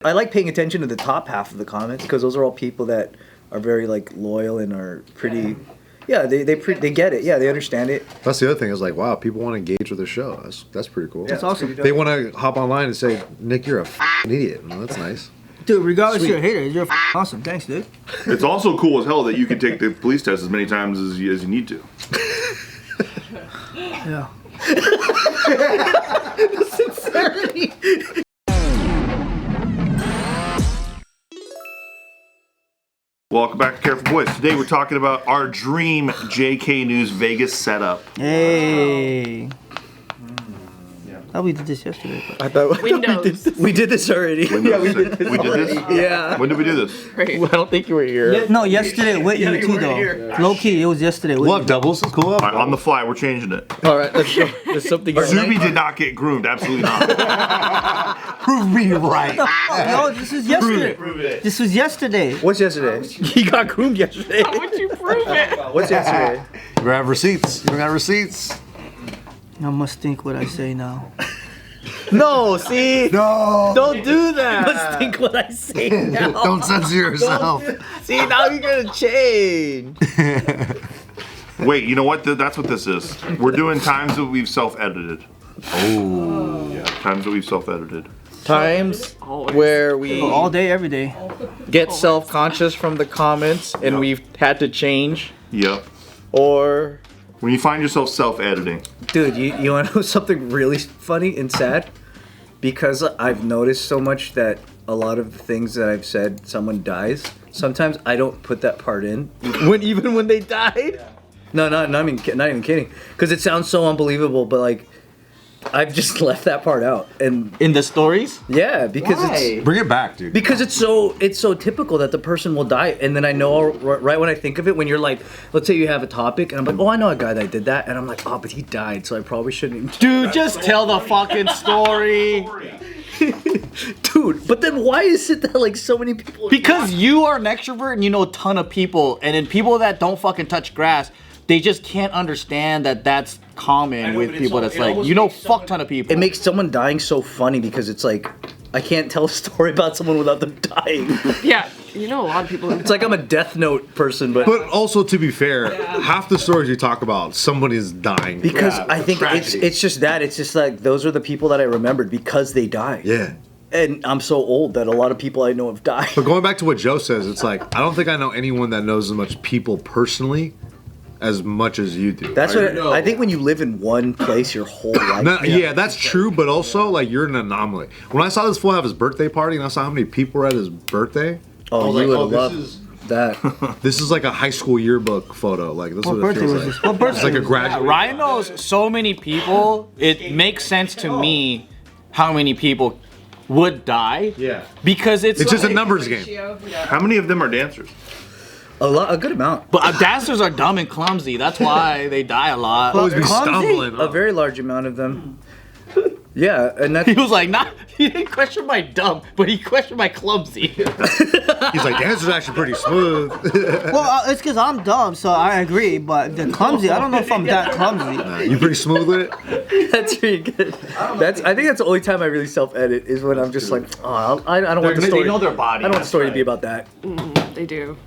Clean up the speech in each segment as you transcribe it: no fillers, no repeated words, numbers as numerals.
I like paying attention to the top half of the comments because those are all people that are very like loyal and are pretty. Yeah, they get it. Yeah, they understand it. That's the other thing is like, wow, people want to engage with the show. That's pretty cool. That's awesome. They want to hop online and say, Nick, you're a f***ing idiot. Well, that's nice. Dude, regardless you're a hater, you're awesome. Thanks, dude. It's also cool as hell that you can take the police test as many times as you need to. Yeah. The sincerity. Welcome back to Careful Boys. Today we're talking about our dream JK News Vegas setup. Hey. Oh, we did this yesterday. I thought we did this already. Yeah, we did this? Yeah. When did we do this? I don't think you were here. No, yesterday with you too, though. Low key, it was yesterday. We'll have doubles. It's cool. All right, on the fly, we're changing it. All right, there's something. Subin did not get groomed. Absolutely not. Prove me right. No, this was yesterday. Prove it. This was yesterday. What's yesterday? He got groomed yesterday. How would you prove it? What's yesterday? You have receipts. You got receipts. I must think what I say now. No, see? No. Don't do that. Must think what I say now. Don't censor yourself. See, now you're gonna change. Wait, you know what? That's what this is. We're doing times that we've self-edited. Oh. Yeah, times that we've self-edited. Times where we All day, every day. get self-conscious from the comments and we've had to change, Yep. or When you find yourself self-editing. Dude, you want to know something really funny and sad? Because I've noticed so much that a lot of the things that I've said, someone dies. Sometimes I don't put that part in. even when they died. No, not even kidding. Because it sounds so unbelievable, but like, I've just left that part out. And In the stories. yeah, because it's Bring it back, dude. because it's so typical that the person will die, and then I know right when I think of it, when you're like, let's say you have a topic, and I'm like, oh, I know a guy that did that, and I'm like, oh, but he died, so I probably shouldn't. Dude, just tell the fucking story. Dude, but then why is it that like so many people? Because you are an extrovert and you know a ton of people, and then people that don't fucking touch grass, they just can't understand that that's common with people. That's like, you know, fuck ton of people. It makes someone dying so funny because it's like, I can't tell a story about someone without them dying. Yeah, you know a lot of people. It's like I'm a Death Note person, but also, to be fair, half the stories you talk about, somebody's dying. because I think it's just that. It's just like, those are the people that I remembered because they died. Yeah. And I'm so old that a lot of people I know have died. But going back to what Joe says, it's like, I don't think I know anyone that knows as much people personally as much as you do. That's what I think when you live in one place your whole life. No, yeah, that's true, but also, like, you're an anomaly. When I saw this fool have his birthday party and I saw how many people were at his birthday, Oh, you would love that. this is like a high school yearbook photo. Like, this is What what it birthday feels was like. this? What birthday? It's like a graduate. Ryan knows so many people. It makes sense to me how many people would die. Yeah. Because it's It's just a like- numbers game. How many of them are dancers? A good amount. But dancers are dumb and clumsy. That's why they die a lot. Always be Clumsy? stumbling. A very large amount of them. Yeah, and that's He was like, he didn't question my dumb, but he questioned my clumsy. He's like, dance is actually pretty smooth. well, it's because I'm dumb, so I agree. But the clumsy, I don't know if I'm that clumsy. You pretty smooth with it? That's pretty good. I think that's the only time I really self-edit is when I'm just like, oh, I don't want the story. They know their body. I don't want the story to be about that. They do.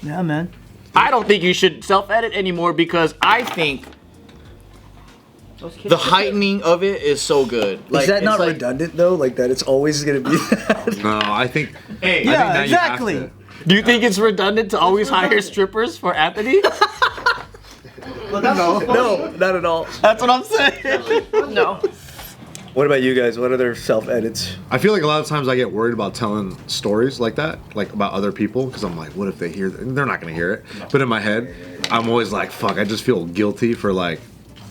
Yeah, man. I don't think you should self-edit anymore because I think the heightening of it is so good. Is that not redundant though? Like that, it's always gonna be that. No, I think. Hey, I think now exactly. you have to. do you think it's redundant to always hire strippers for Anthony? No, not at all. That's what I'm saying. No. What about you guys? What other self-edits? I feel like a lot of times I get worried about telling stories like that, like about other people, because I'm like, what if they hear that? They're not going to hear it. But in my head, I'm always like, fuck, I just feel guilty for like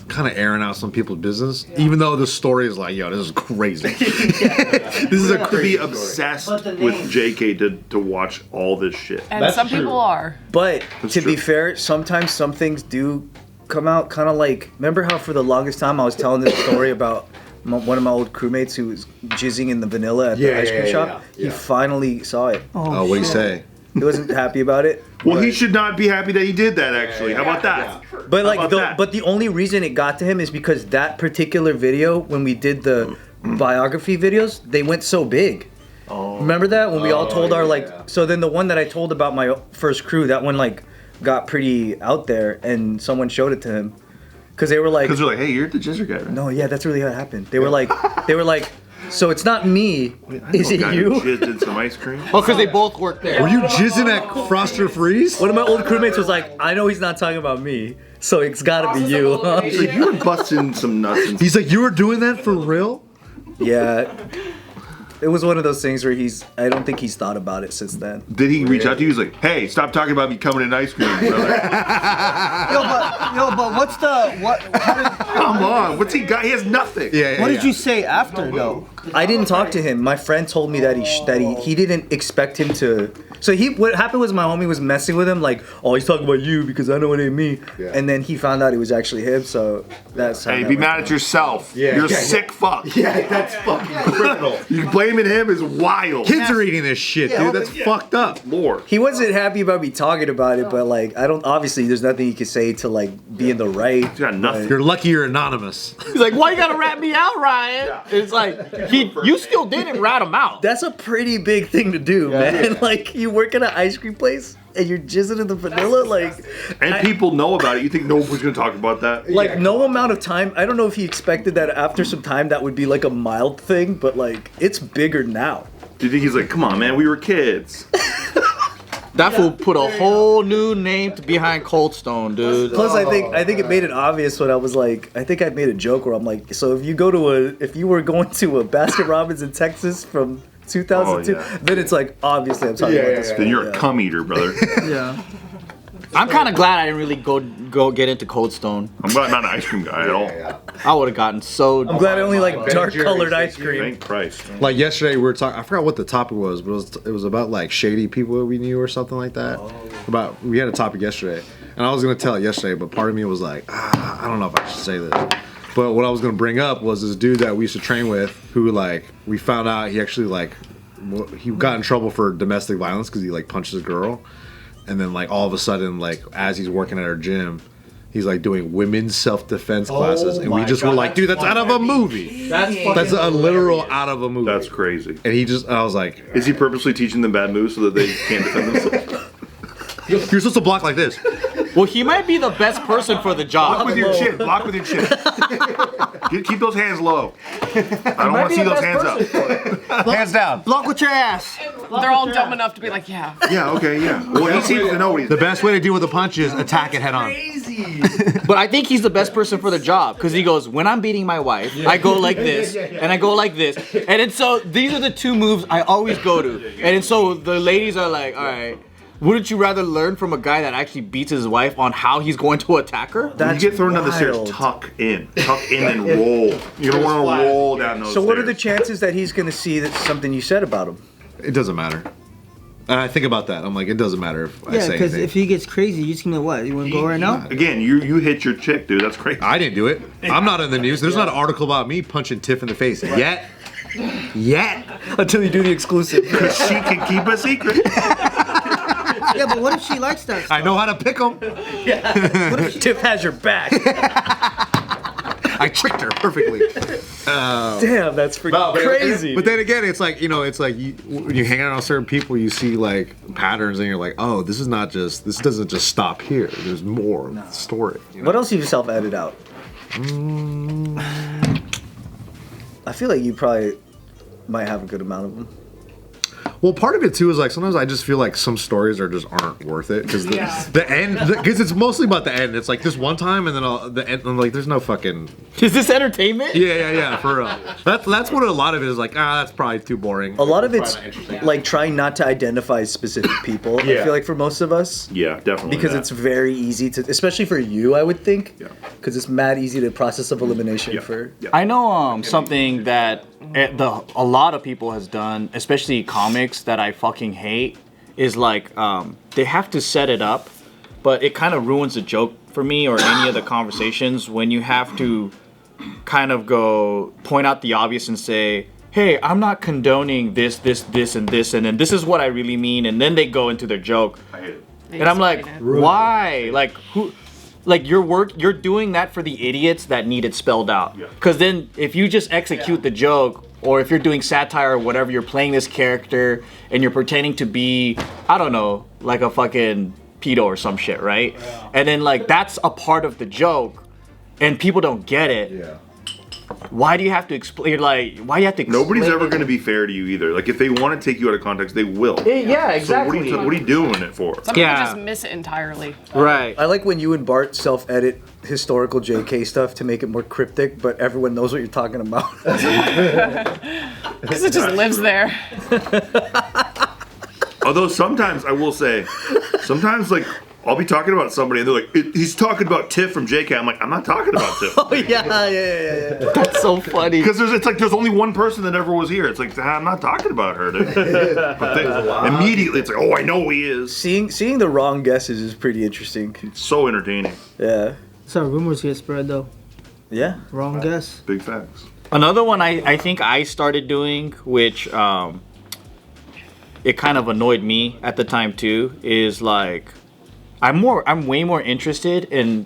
kind of airing out some people's business, even though the story is like, yo, this is crazy. This is a To be obsessed with JK to watch all this shit. And some people are. But That's to true. be fair, sometimes some things do come out kind of like. Remember how for the longest time I was telling this story about one of my old crewmates who was jizzing in the vanilla at the ice cream shop? He finally saw it. Oh, what do you say? He wasn't happy about it. Well, he should not be happy that he did that, actually. How about that? But like, How about that? but the only reason it got to him is because that particular video, when we did the biography videos, they went so big. Oh. Remember that when we all told our So then the one that I told about my first crew, that one got pretty out there, and someone showed it to him, because they were like, they're like, hey, you're the Jizzer guy, right? No, yeah, that's really how it happened. They were like, so it's not me. Is it you? Jizzed in some ice cream. Oh, because they both work there. Were you jizzing at Froster Freeze? One of my old crewmates was like, I know he's not talking about me, so it's gotta be you. He's like, you were busting some nuts. And He's like, you were doing that for real? Yeah. It was one of those things where I don't think he's thought about it since then. Did he reach out to you? He's like, hey, stop talking about me coming in ice cream, brother. But what's what? Come on, what's he got? He has nothing. What did you say after though? I didn't talk to him. My friend told me that he didn't expect him to. So what happened was my homie was messing with him, like, oh, he's talking about you because I know it ain't me. Yeah. And then he found out it was actually him. So that's. Hey, be mad at yourself. Yeah. You're a sick fuck. Yeah, that's fucking criminal. You blaming him is wild. Kids are eating this shit, dude. That's fucked up. Lord. He wasn't happy about me talking about it, but I don't. Obviously, there's nothing he could say to be in the right. He's got nothing. You're lucky you're anonymous. He's like, why you gotta rat me out, Ryan? Yeah. It's like you still didn't rat him out. That's a pretty big thing to do, man. Yeah. You work at an ice cream place and you're jizzing in the vanilla, and people know about it. You think no one's gonna talk about that? No amount of time. I don't know if he expected that after some time that would be a mild thing, but it's bigger now. Do you think he's like, come on, man, we were kids? That fool put a whole new name behind Cold Stone, dude. Plus, I think it made it obvious when I was I think I made a joke where I'm like, so if you were going to a Baskin Robbins in Texas from 2002, then it's obviously I'm talking about this. Then you're a cum eater, brother. Yeah. I'm kind of glad I didn't really go get into Cold Stone. I'm glad I'm not an ice cream guy at all. I would have gotten so. I'm glad I only like dark colored ice cream. Thank Christ. Yesterday we were talking. I forgot what the topic was, but it was about shady people that we knew or something like that. We had a topic yesterday, and I was gonna tell it yesterday, but part of me was like, I don't know if I should say this. But what I was gonna bring up was this dude that we used to train with, who we found out he actually he got in trouble for domestic violence because he punched his girl. And then all of a sudden, as he's working at our gym, he's doing women's self-defense classes, and we just were like, dude, that's out of a movie. That's a literal out of a movie. That's crazy. And I was like, is he purposely teaching them bad moves so that they can't defend themselves? You're supposed to block like this. Well, he might be the best person for the job. Block with your chin. Block with your chin. Keep those hands low. I don't want to see those hands up. Hands down. Block with your ass. They're all dumb enough to be like, yeah. Yeah, okay, yeah. Well, he seems to know what he's The best way to deal with a punch is attack it head on. But I think he's the best person for the job because he goes, when I'm beating my wife, I go like this, and I go like this. And then so these are the two moves I always go to. And then so the ladies are like, all right. Wouldn't you rather learn from a guy that actually beats his wife on how he's going to attack her? When you get thrown down the stairs, tuck in and roll. You don't want to roll down those stairs. So what are the chances that he's going to see that's something you said about him? It doesn't matter. And I think about that. I'm like, it doesn't matter if I say anything. Yeah, because if he gets crazy, you just gonna what? You want to go right now? Again, you hit your chick, dude. That's crazy. I didn't do it. I'm not in the news. There's not an article about me punching Tiff in the face yet. Until you do the exclusive. Because she can keep a secret. Yeah, but what if she likes that stuff? I know how to pick them. Yeah. Tiff has your back. I tricked her perfectly. Damn, that's freaking crazy. But then again, it's when you hang out with certain people, you see patterns, and you're like, oh, this doesn't just stop here. There's more of the story. What else do you self-edit out? I feel like you probably might have a good amount of them. Well, part of it too is sometimes I just feel like some stories aren't worth it because the end, because it's mostly about the end. It's this one time and then the end. I'm like, there's no fucking. Is this entertainment? Yeah, for real. That's what a lot of it is that's probably too boring. A lot of it's trying not to identify specific people. I feel like for most of us. Yeah, definitely. Because it's very easy to, especially for you, I would think. Yeah. Because it's mad easy to process of elimination for. Yeah. I know something that a lot of people has done, especially comics, that I fucking hate is they have to set it up, but it kind of ruins the joke for me or any of the conversations when you have to kind of go point out the obvious and say, hey, I'm not condoning this, and this, and then this is what I really mean, and then they go into their joke. I hate it. And I'm like, why? Who? You're doing that for the idiots that need it spelled out. Because then if you just execute the joke, or if you're doing satire or whatever, you're playing this character and you're pretending to be, I don't know, like a fucking pedo or some shit, right? Yeah. And then like that's a part of the joke, and people don't get it. Yeah. Why do you have to explain? Like, why do you have to explain? Nobody's ever going to be fair to you either. Like, if they want to take you out of context, they will. Yeah, exactly. So what are you doing it for? Some people just miss it entirely. Right. I like when you and Bart self-edit historical JK stuff to make it more cryptic, but everyone knows what you're talking about. Because it just lives there. Although sometimes, I will say, sometimes, like, I'll be talking about somebody and they're like, he's talking about Tiff from JK. I'm like, I'm not talking about Tiff. Oh, yeah. That's so funny. Because there's only one person that ever was here. It's like, I'm not talking about her, dude. But immediately, it's like, oh, I know who he is. Seeing the wrong guesses is pretty interesting. It's so entertaining. Yeah. That's how rumors get spread, though. Yeah. Wrong guess. Big facts. Another one I think I started doing, which it kind of annoyed me at the time too, is like, I'm way more interested in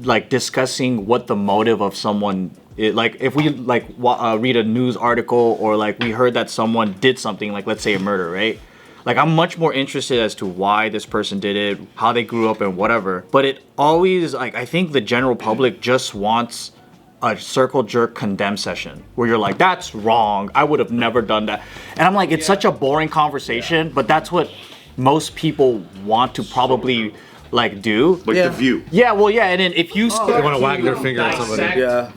like discussing what the motive of someone is. Like if we like read a news article or like we heard that someone did something, like let's say a murder, right? Like I'm much more interested as to why this person did it, how they grew up and whatever. But it always, like, I think the general public just wants a circle jerk condemn session where you're like, that's wrong, I would have never done that. And I'm like, it's such a boring conversation, but that's what most people want to probably like do. Like The View. Yeah, well, yeah, and then if you start They want to wag their finger at somebody. Yeah.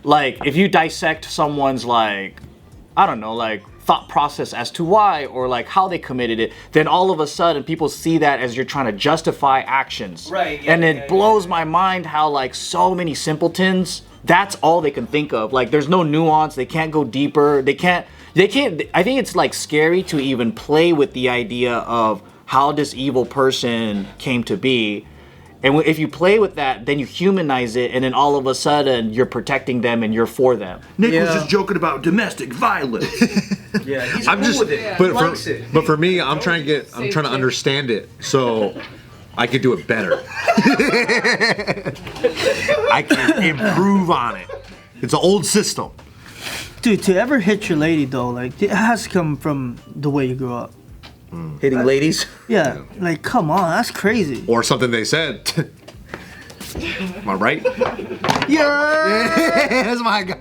like if you dissect someone's like, I don't know, like thought process as to why or like how they committed it, then all of a sudden people see that as you're trying to justify actions. Right. And it blows my mind how like so many simpletons, that's all they can think of. Like there's no nuance, they can't go deeper, they can't, I think it's like scary to even play with the idea of how this evil person came to be. And if you play with that, then you humanize it, and then all of a sudden you're protecting them and you're for them. Nick was just joking about domestic violence. Yeah, he's I'm cool just, with it. but He likes it. for me, I'm trying to understand it so I can do it better. I can improve on it. It's an old system. Dude, to ever hit your lady, though, like, it has to come from the way you grew up. Hitting ladies. Yeah, like, come on, that's crazy. Or something they said. Am I right? Yeah. That's my guy.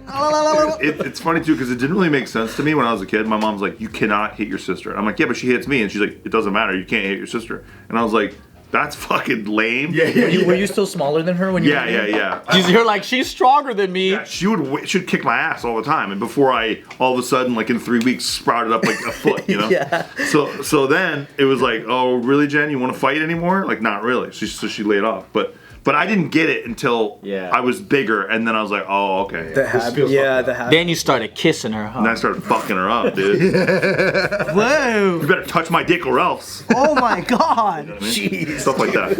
It's funny too because it didn't really make sense to me when I was a kid. My mom's like, you cannot hit your sister. I'm like, yeah, but she hits me. And she's like, it doesn't matter, you can't hit your sister. And I was like, that's fucking lame. Were you still smaller than her when you were Yeah. You're like, she's stronger than me. Yeah, she'd kick my ass all the time, and before I all of a sudden, like in 3 weeks, sprouted up like a foot, you know. Yeah. So then it was like, oh really, Jen? You want to fight anymore? Like not really. So she laid off, but I didn't get it until I was bigger, and then I was like, oh okay. The habit. Then you started kissing her, huh? And I started fucking her up, dude. Whoa. You better touch my dick or else. Oh my god. Jeez. Stuff like that.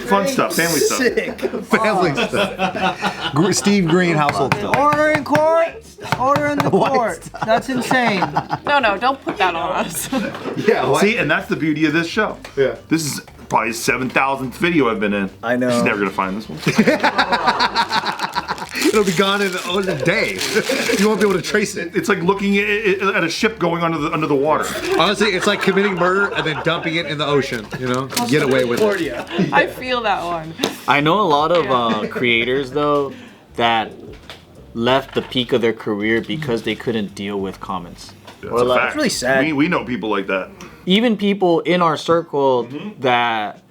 Fun stuff, family stuff. Sick. Family stuff. Steve Greene household stuff. Order in court. Order in the court. That's insane. No, don't put that on us. Yeah. See, and that's the beauty of this show. Yeah. This is probably the 7,000th video I've been in. I know. She's never gonna find this one. It'll be gone in a day. You won't be able to trace it. It's like looking at a ship going under the water. Honestly, it's like committing murder and then dumping it in the ocean. You know, get away with it. I feel that one. I know a lot of creators though that left the peak of their career because they couldn't deal with comments. That's a fact. That's really sad. We know people like that. Even people in our circle that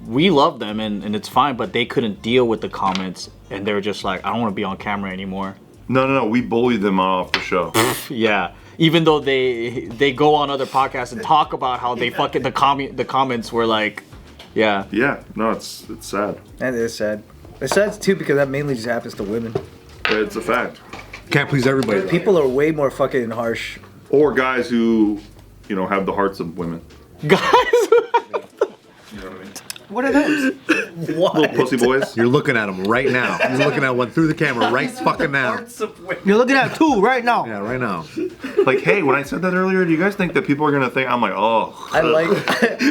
we love them and it's fine, but they couldn't deal with the comments and they were just like, I don't want to be on camera anymore. No. We bullied them off the show. Yeah. Even though they go on other podcasts and talk about how they fucking the comments were like, yeah. Yeah. No, it's sad. That is sad. It's sad too because that mainly just happens to women. But it's a fact. Can't please everybody. People are way more fucking harsh. Or guys who, have the hearts of women. Guys. You know what I mean? What are those? Little pussy boys. You're looking at them right now. You're looking at one through the camera right fucking now. You're looking at 2 right now. Yeah, right now. Like, hey, when I said that earlier, do you guys think that people are gonna think I'm like, oh? I like.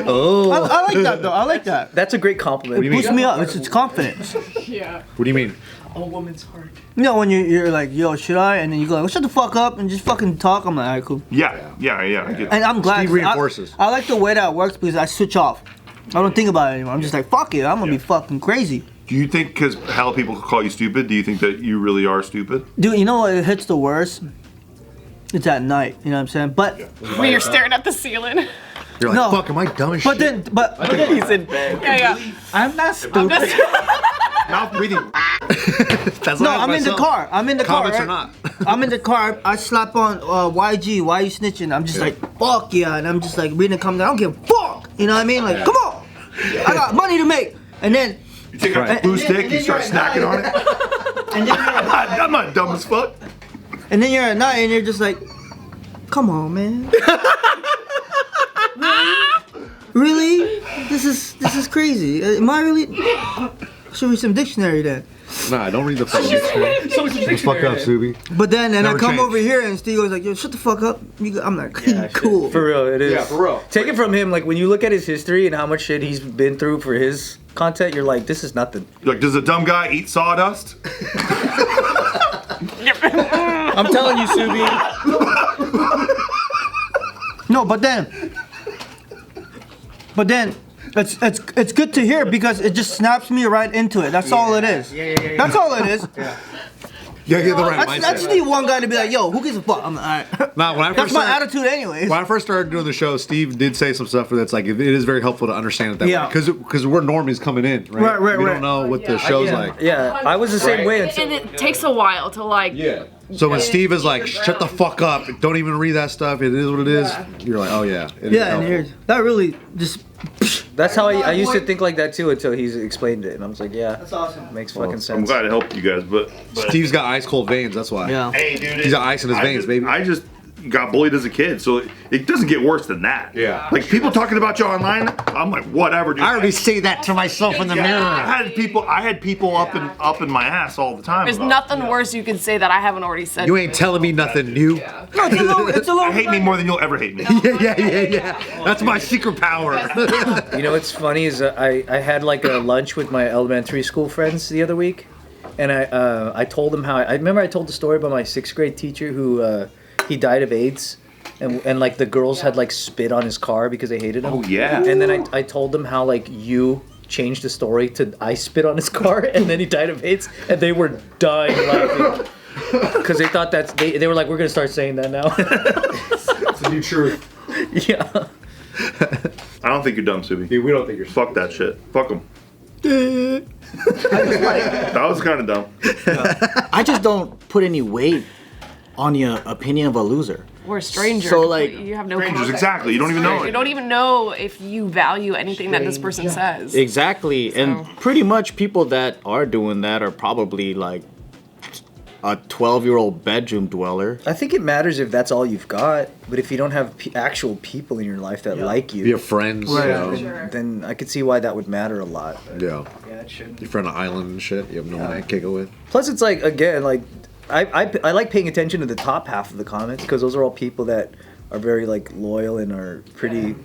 Oh. I like that though. I like that. That's a great compliment. do you mean? Boosts me up. It's confidence. Yeah. What do you mean? A woman's heart. You know when you're like, yo, should I? And then you go, like, shut the fuck up and just fucking talk. I'm like, alright, cool. Yeah. I get it. And I'm glad. Steve reinforces. I like the way that works because I switch off. I don't think about it anymore. I'm just like, fuck it. I'm gonna be fucking crazy. Do you think because how people call you stupid? Do you think that you really are stupid? Dude, you know what hits the worst? It's at night. You know what I'm saying? But When you're staring at the ceiling. You're like, No. fuck, am I dumb as but shit? then He's in bed. Yeah. I'm not I'm stupid. just, Mouth breathing. That's no, what I I'm in the myself. car. I'm in the car. Comments Right? or not. I'm in the car. I slap on YG. Why you snitching? I'm just like, fuck yeah. And I'm just like reading the comments. I don't give a fuck. You know what I mean? Like, come on. I got money to make. And then You take a glue stick, you start snacking on it. and then I'm not dumb as fuck. and then you're at night and you're just like, come on, man. Really? This is crazy. Am I really? Show me some dictionary then. Nah, don't read the fucking dictionary. Fuck up, Subi. But then and I Never come change. over here and Steve goes like, yo, shut the fuck up. I'm like, cool. For real, it is. Yeah, for real. Take it from him. Like when you look at his history and how much shit he's been through for his content, you're like, this is nothing. You're like, does a dumb guy eat sawdust? I'm telling you, Subin. No, but then it's good to hear because it just snaps me right into it. That's all it is. Yeah. That's all it is. You gotta get the right I mindset. just need one guy to be like, yo, who gives a fuck? I'm like, all right. Nah, when I That's first my started, attitude anyways. when I first started doing the show, Steve did say some stuff that's like it is very helpful to understand it that Yeah. way because we're normies coming in, right? Right, We right. don't know what the show's like. Yeah, I was the same way. Until, and it takes a while to like. Yeah. So when Steve is like, shut the fuck up, don't even read that stuff, it is what it is, you're like, oh yeah. It is Yeah, and helpful. here's that really just. that's how I used to think like that too until he's explained it, and I was like, yeah, That's awesome. makes fucking I'm sense. glad it helped you guys, but Steve's got ice cold veins, that's why. Yeah. hey, dude, He's got ice in his veins, baby. I just got bullied as a kid, so it doesn't get worse than that. Yeah. Like people talking about you online, I'm like, whatever, dude. I already say that to myself in the I mirror. had people up in my ass all the time. There's about nothing worse you can say that I haven't already said. You ain't telling me nothing new. No, it's a little. hate me more than you'll ever hate me. Yeah. That's my secret power. You know what's funny is I had like a lunch with my elementary school friends the other week, and I told them how I remember I told the story about my 6th grade teacher who he died of AIDS, and like the girls had like spit on his car because they hated him. Oh, yeah. And then I told them how like you changed the story to I spit on his car and then he died of AIDS, and they were dying laughing because they thought they were like, we're gonna start saying that now. It's a new truth. Yeah. I don't think you're dumb, Subi. Dude, we don't think you're Fuck that shit. Fuck them. That was kind of dumb. I just don't put any weight on the opinion of a loser. We're strangers. So, like, you have no Strangers, context. exactly. You don't even know You it. don't even know if you value anything that this person says. Exactly. And pretty much people that are doing that are probably like a 12-year-old bedroom dweller. I think it matters if that's all you've got, but if you don't have actual people in your life that like you, You have friends, Right. you know. then I could see why that would matter a lot. Yeah. Yeah, it should. You're from an island and shit. You have no one to kick it with. Plus, it's like again, like I like paying attention to the top half of the comments because those are all people that are very like loyal and are pretty.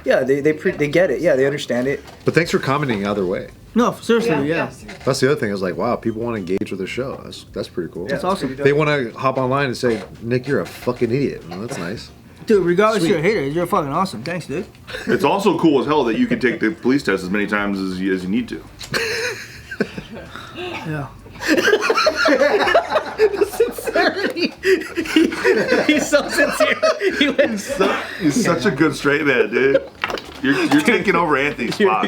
Yeah, they get it. Yeah, they understand it. But thanks for commenting either way. No, seriously, yeah. That's the other thing. I was like, wow, people want to engage with the show. That's pretty cool. That's awesome. They want to hop online and say, Nick, you're a fucking idiot. Well, that's nice. Dude, regardless you're a hater, you're fucking awesome. Thanks, dude. It's also cool as hell that you can take the police test as many times as you need to. Yeah. He's so sincere. He went He's such a good straight man, dude. You're taking over Anthony's spot.